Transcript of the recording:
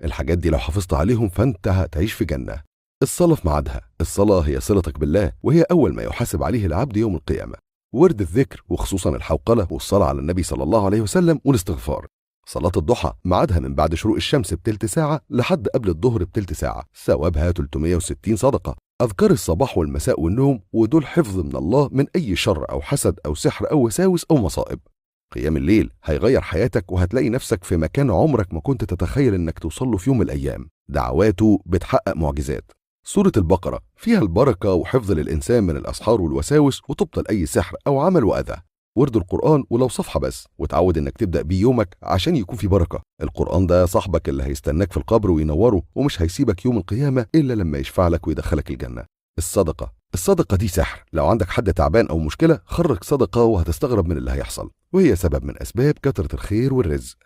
الحاجات دي لو حافظت عليهم فانت هتعيش في جنة. الصلاة في ميعادها، الصلاة هي صلتك بالله، وهي أول ما يحاسب عليه العبد يوم القيامة. ورد الذكر وخصوصا الحوقلة والصلاة على النبي صلى الله عليه وسلم والاستغفار. صلاة الضحى ميعادها من بعد شروق الشمس بتلت ساعة لحد قبل الظهر بتلت ساعة، ثوابها 360 صدقة. أذكار الصباح والمساء والنوم، ودول حفظ من الله من أي شر أو حسد أو سحر أو وساوس أو مصائب. قيام الليل هيغير حياتك، وهتلاقي نفسك في مكان عمرك ما كنت تتخيل انك توصل له في يوم من الايام. دعواته بتحقق معجزات. سورة البقرة فيها البركة وحفظ للإنسان من الأسحار والوساوس، وتبطل أي سحر أو عمل وأذى. ورد القرآن ولو صفحة بس، وتعود إنك تبدأ بيه يومك عشان يكون في بركة. القرآن ده صاحبك اللي هيستناك في القبر وينوره، ومش هيسيبك يوم القيامة إلا لما يشفع لك ويدخلك الجنة. الصدقة دي سحر. لو عندك حد تعبان أو مشكلة، خرج صدقة وهتستغرب من اللي هيحصل، وهي سبب من أسباب كثرة الخير والرزق.